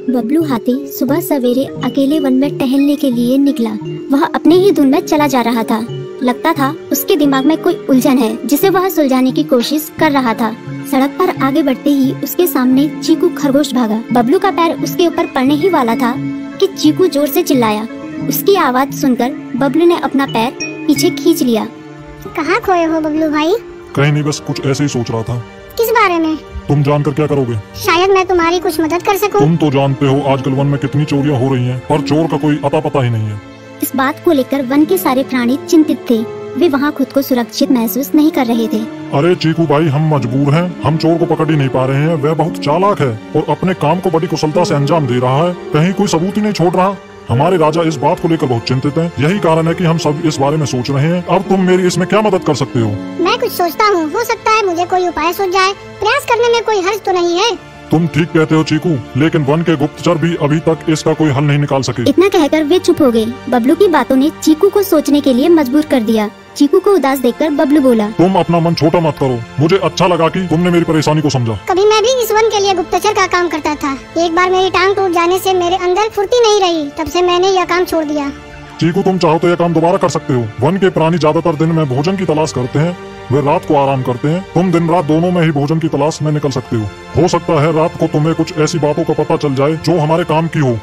बबलू हाथी सुबह सवेरे अकेले वन में टहलने के लिए निकला। वह अपने ही धुन में चला जा रहा था। लगता था उसके दिमाग में कोई उलझन है जिसे वह सुलझाने की कोशिश कर रहा था। सड़क पर आगे बढ़ते ही उसके सामने चीकू खरगोश भागा। बबलू का पैर उसके ऊपर पड़ने ही वाला था कि चीकू जोर से चिल्लाया। उसकी आवाज सुनकर बबलू ने अपना पैर पीछे खींच लिया। कहाँ खोए हो बबलू भाई? कहीं नहीं, बस कुछ ऐसे ही सोच रहा था। किस बारे में? तुम जानकर क्या करोगे? शायद मैं तुम्हारी कुछ मदद कर सकूं। तुम तो जानते हो आजकल वन में कितनी चोरियां हो रही हैं, पर चोर का कोई अता पता ही नहीं है। इस बात को लेकर वन के सारे प्राणी चिंतित थे। वे वहाँ खुद को सुरक्षित महसूस नहीं कर रहे थे। अरे चीकू भाई, हम मजबूर हैं। हम चोर को पकड़ ही नहीं पा रहे हैं। वह बहुत चालाक है और अपने काम को बड़ी कुशलता से अंजाम दे रहा है। कहीं कोई सबूत ही नहीं छोड़ रहा। हमारे राजा इस बात को लेकर बहुत चिंतित हैं। यही कारण है कि हम सब इस बारे में सोच रहे हैं। अब तुम मेरी इसमें क्या मदद कर सकते हो? मैं कुछ सोचता हूँ, हो सकता है मुझे कोई उपाय सूझ जाए। प्रयास करने में कोई हर्ज तो नहीं है। तुम ठीक कहते हो चीकू, लेकिन वन के गुप्तचर भी अभी तक इसका कोई हल नहीं निकाल सके। इतना कहकर वे चुप हो गए। बबलू की बातों ने चीकू को सोचने के लिए मजबूर कर दिया। चीकू को उदास देखकर बबलू बोला, तुम अपना मन छोटा मत करो। मुझे अच्छा लगा कि तुमने मेरी परेशानी को समझा। कभी मैं भी इस वन के लिए गुप्तचर का काम करता था। एक बार मेरी टांग टूट जाने से मेरे अंदर फुर्ती नहीं रही। तब से मैंने यह काम छोड़ दिया। चीकू, तुम चाहो तो यह काम दोबारा कर सकते हो। वन के प्राणी ज्यादातर दिन में भोजन की तलाश करते हैं, वे रात को आराम करते हैं। तुम दिन रात दोनों में ही भोजन की तलाश में निकल सकते हो सकता है रात को तुम्हें कुछ ऐसी बातों का पता चल जाए जो हमारे काम की हो।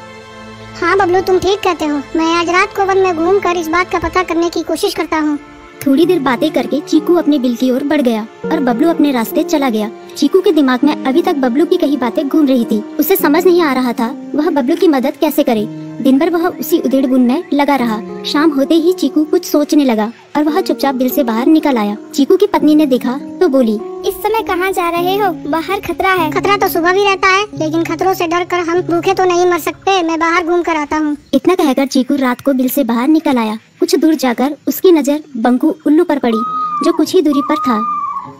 हाँ बबलू, तुम ठीक कहते हो। मैं आज रात को वन में घूमकर इस बात का पता करने की कोशिश करता हूँ। थोड़ी देर बातें करके चीकू अपने बिल की ओर बढ़ गया और बबलू अपने रास्ते चला गया। चीकू के दिमाग में अभी तक बबलू की कई बातें घूम रही थी। उसे समझ नहीं आ रहा था वह बबलू की मदद कैसे करे। दिन भर वह उसी उधेड़-बुन में लगा रहा। शाम होते ही चीकू कुछ सोचने लगा और वह चुपचाप बिल से बाहर निकल आया। चीकू की पत्नी ने देखा तो बोली, इस समय कहाँ जा रहे हो? बाहर खतरा है। खतरा तो सुबह भी रहता है, लेकिन खतरों से डर कर हम भूखे तो नहीं मर सकते। मैं बाहर घूम कर आता हूँ। इतना कहकर चीकू रात को बिल से बाहर निकल आया। कुछ दूर जाकर उसकी नजर बंकू उल्लू पर पड़ी, जो कुछ ही दूरी पर था।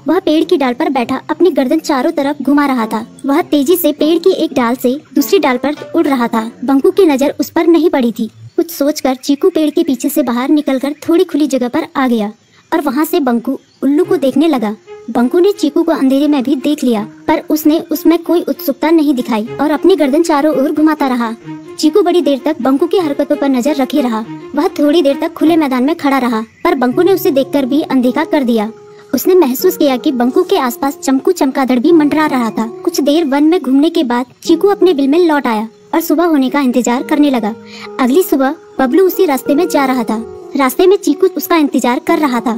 वह पेड़ की डाल पर बैठा अपनी गर्दन चारों तरफ घुमा रहा था। वह तेजी से पेड़ की एक डाल से दूसरी डाल पर उड़ रहा था। बंकू की नजर उस पर नहीं पड़ी थी। कुछ सोचकर चीकू पेड़ के पीछे से बाहर निकलकर थोड़ी खुली जगह पर आ गया और वहाँ से बंकू उल्लू को देखने लगा। बंकू ने चीकू को अंधेरे में भी देख लिया, पर उसने उसमें कोई उत्सुकता नहीं दिखाई और अपनी गर्दन चारों ओर घुमाता रहा। चीकू बड़ी देर तक बंकू की हरकतों पर नजर रखे रहा। वह थोड़ी देर तक खुले मैदान में खड़ा रहा, पर बंकू ने उसे देखकर भी अनदेखा कर दिया। उसने महसूस किया कि बंकू के आसपास चमकू चमगादड़ भी मंडरा रहा था। कुछ देर वन में घूमने के बाद चीकू अपने बिल में लौट आया और सुबह होने का इंतजार करने लगा। अगली सुबह बबलू उसी रास्ते में जा रहा था। रास्ते में चीकू उसका इंतजार कर रहा था।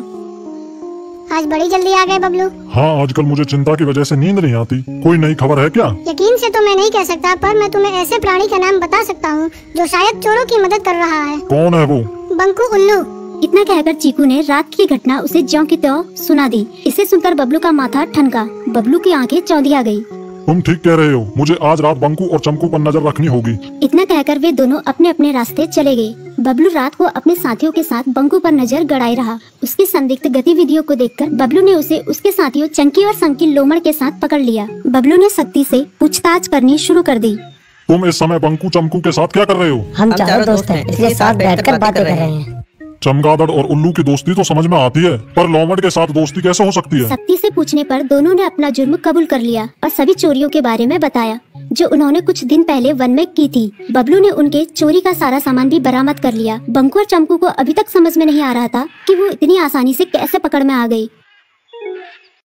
आज बड़ी जल्दी आ गए बबलू। हाँ, आजकल मुझे चिंता की वजह से नींद नहीं आती। कोई नई खबर है क्या? यकीन से तो मैं नहीं कह सकता, पर मैं तुम्हें ऐसे प्राणी का नाम बता सकता हूँ जो शायद चोरों की मदद कर रहा है। कौन है वो? बंकू उल्लू। इतना कहकर चीकू ने रात की घटना उसे ज्यों की त्यों सुना दी। इसे सुनकर बबलू का माथा ठनका। बबलू की आंखें चौंधिया गई। तुम ठीक कह रहे हो। मुझे आज रात बंकू और चमकू पर नजर रखनी होगी। इतना कहकर वे दोनों अपने अपने रास्ते चले गए। बबलू रात को अपने साथियों के साथ बंकू पर नजर गड़ाए रहा। उसकी संदिग्ध गतिविधियों को देखकर बबलू ने उसे उसके साथियों चंकी और संकी लोमड़ के साथ पकड़ लिया। बबलू ने सख्ती से पूछताछ करनी शुरू कर दी। तुम इस समय बंकू चमकू के साथ क्या कर रहे हो? हम चारों दोस्त हैं, इसलिए साथ बैठकर बातें कर रहे हैं। चमगादड़ और उल्लू की दोस्ती तो समझ में आती है, पर लोमड़ के साथ दोस्ती कैसे हो सकती है? सख्ती से पूछने पर दोनों ने अपना जुर्म कबूल कर लिया और सभी चोरियों के बारे में बताया जो उन्होंने कुछ दिन पहले वन में की थी। बबलू ने उनके चोरी का सारा सामान भी बरामद कर लिया। बंकू और चमकू को अभी तक समझ में नहीं आ रहा था कि वो इतनी आसानी से कैसे पकड़ में आ गई।